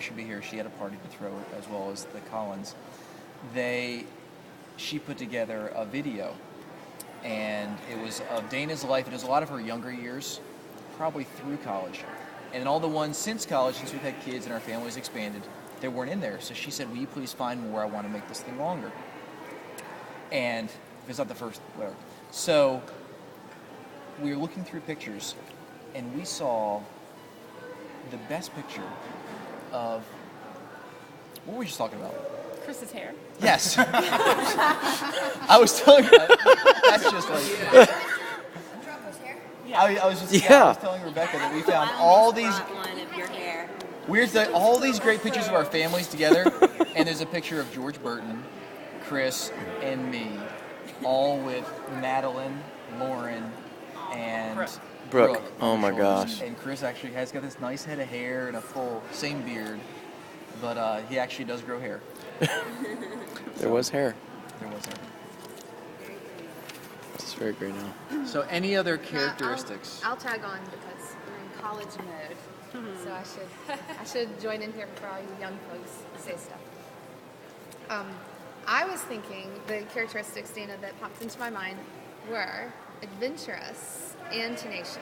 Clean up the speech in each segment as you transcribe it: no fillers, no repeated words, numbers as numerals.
wish she'd be here. She had a party to throw as well as the Collins. She put together a video, and it was of Dana's life. It was a lot of her younger years, probably through college. And all the ones since college, since we've had kids and our family's expanded, they weren't in there. So she said, will you please find more? I want to make this thing longer. And if it's not the first, whatever. So we were looking through pictures, and we saw the best picture of, what were we just talking about? Chris's hair. Yes. I was telling you, that's just like, I was telling Rebecca that we found all these, all these great pictures of our families together, and there's a picture of George Burton, Chris, and me, all with Madeline, Lauren, and Brooke. Oh my gosh. And Chris actually has got this nice head of hair and a full, same beard, but he actually does grow hair. There was hair. There was hair. It's very great now. So any other characteristics? I'll tag on because we're in college mode, so I should join in here before all you young folks say stuff. I was thinking the characteristics, Dana, that popped into my mind were adventurous and tenacious.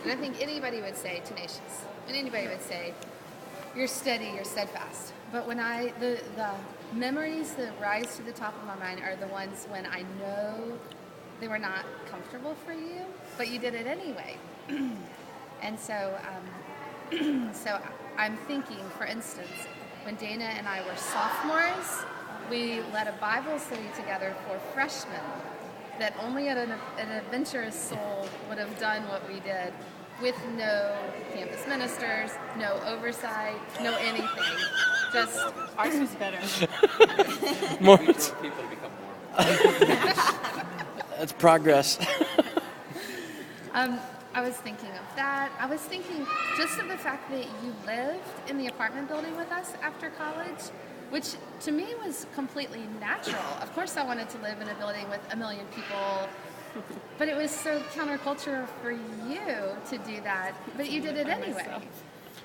And I think anybody would say tenacious, and anybody would say you're steady, you're steadfast. But when the memories that rise to the top of my mind are the ones when I know they were not comfortable for you, but you did it anyway. And so, so I'm thinking, for instance, when Dana and I were sophomores, we led a Bible study together for freshmen that only an adventurous soul would have done what we did, with no campus ministers, no oversight, no anything. Just ours was better. More. People to become more. That's progress. I was thinking of that. I was thinking just of the fact that you lived in the apartment building with us after college, which to me was completely natural. Of course I wanted to live in a building with 1 million people, but it was so counterculture for you to do that. But you did it anyway.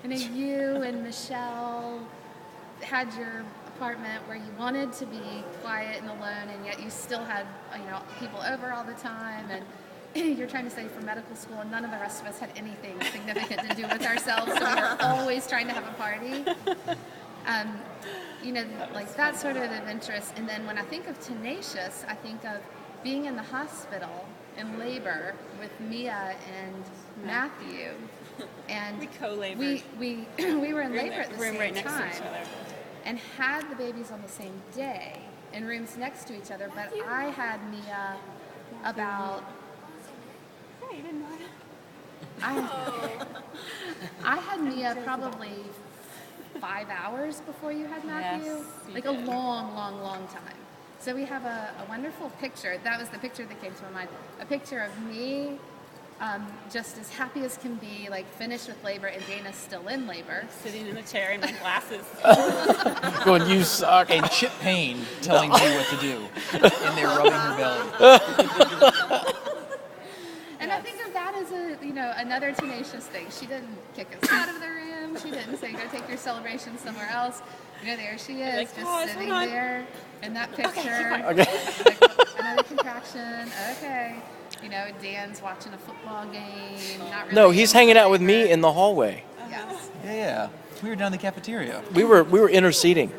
You know, you and Michelle had your apartment where you wanted to be quiet and alone, and yet you still had, you know, people over all the time, and you're trying to study for medical school, and none of the rest of us had anything significant to do with ourselves, so we were always trying to have a party. You know, like that sort of adventurous. And then when I think of tenacious, I think of being in the hospital in labor with Mia and Matthew. And we co-labored. We were in labor at the same right next time. to each other. And had the babies on the same day in rooms next to each other, but I had Mia about... Yeah, you didn't know that. I had Mia probably 5 hours before you had Matthew. Yes, like a long, long, long time. So we have a wonderful picture. That was the picture that came to my mind. A picture of me just as happy as can be, like finished with labor, and Dana's still in labor. Sitting in a chair in my glasses. Going, you suck. And Chip Payne telling me what to do, and they're rubbing her belly. And I think of that as another tenacious thing. She didn't kick us out of the room. She didn't say, go take your celebration somewhere else. You know, there she is, like, just sitting there in that picture. Okay. Like, another contraction. Okay. You know, Dan's watching a football game. Not really No, he's hanging out with me in the hallway. Yes. Yeah. We were down in the cafeteria. We were interceding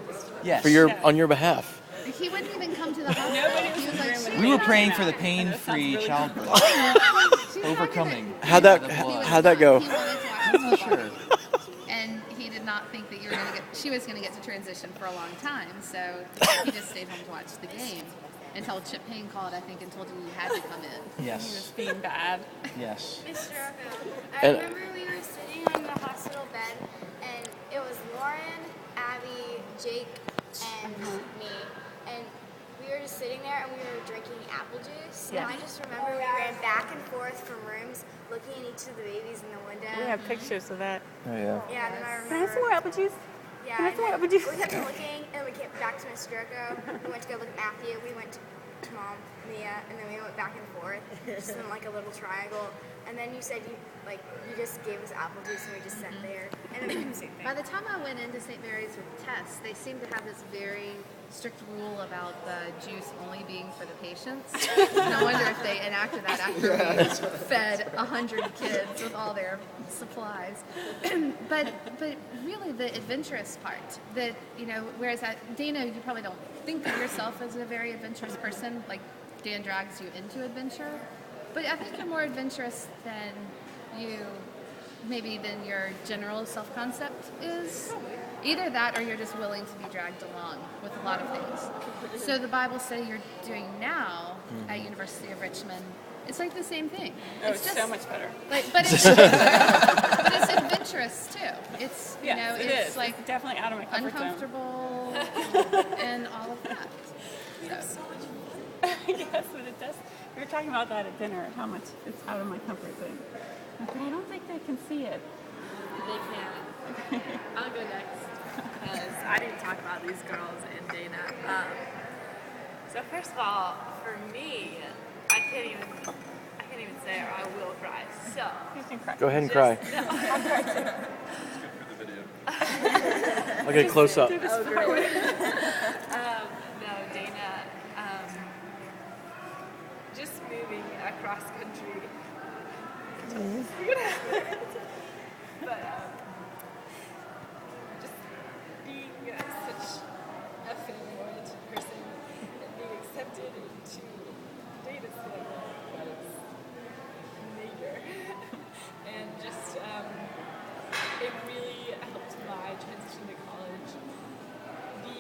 Yes. on your behalf. He wouldn't even come to the hospital. Nobody was He in the room when We were That praying doesn't for the matter. I know it sounds pain-free really childbirth. She's Overcoming. How'd the blood. that go? He wanted to watch Sure. and he did not think that she was going to get to transition for a long time, so he just stayed home to watch the game until Chip Payne called, I think, and told you you had to come in. He was Yes. being bad. Yes. Mr. I And- remember we were sitting on the hospital bed, and it was Lauren, Abby, Jake, and me. And we were just sitting there, and we were drinking apple juice. Yeah. And I just remember we ran back and forth from rooms, looking at each of the babies in the window. We have pictures of that. Oh, yeah. Yeah, and then I Can I have remember. some more apple juice? Yeah, Can I have and some more then apple juice? we kept looking, and we came back to Miss Jericho. We went to go look at Matthew. We went to Mom, Mia, and then we went back and forth, just in like a little triangle. And then you said you just gave us apple juice and we just sat there. And then By the time I went into St. Mary's with Tess, they seemed to have this very strict rule about the juice only being for the patients. And I wonder if they enacted that after we fed 100 kids with all their supplies. but really the adventurous part, that, you know, whereas Dana, you probably don't think of yourself as a very adventurous person, like Dan drags you into adventure. But I think you're more adventurous than than your general self-concept is. Either that or you're just willing to be dragged along with a lot of things. So the Bible study you're doing now at University of Richmond, it's like the same thing. Oh, it's so much better. But it's adventurous too. It's Yes, it it's is. like It's definitely out of my comfort zone. uncomfortable and all of that. So. Yes, but it does. We were talking about that at dinner, how much it's out of my comfort zone. But I don't think they can see it. They can. I'll go next because I didn't talk about these girls and Dana. So first of all, for me, I can't even say it or I will cry. So You can cry. Go ahead and cry. I'll get a close up. no, Dana, just moving across country. But just being such a family-oriented person and being accepted into Dana's family was major. And just, it really helped my transition to college be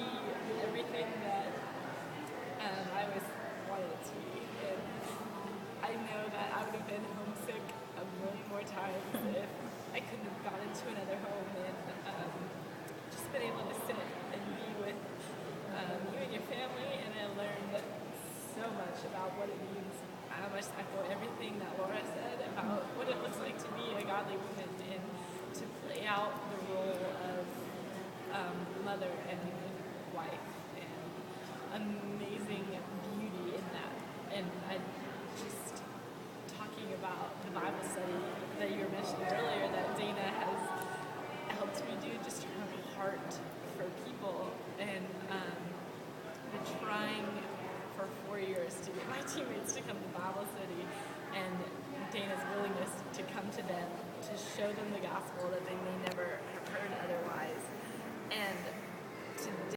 everything that I always wanted it to be. And I know that I would have been homesick a million more times if I couldn't have gone into another home and just been able to sit and be with you and your family. And I learned so much about what it means. I almost echo everything that Laura said about what it looks like to be a godly woman and to play out the role of mother and wife, and amazing beauty in that. And I just talking about the Bible study that you were mentioning earlier that Dana has helped me do, just her heart for people, and been trying for 4 years to get my teammates to come to Bible study, and Dana's willingness to come to them, to show them the gospel that they may never have heard other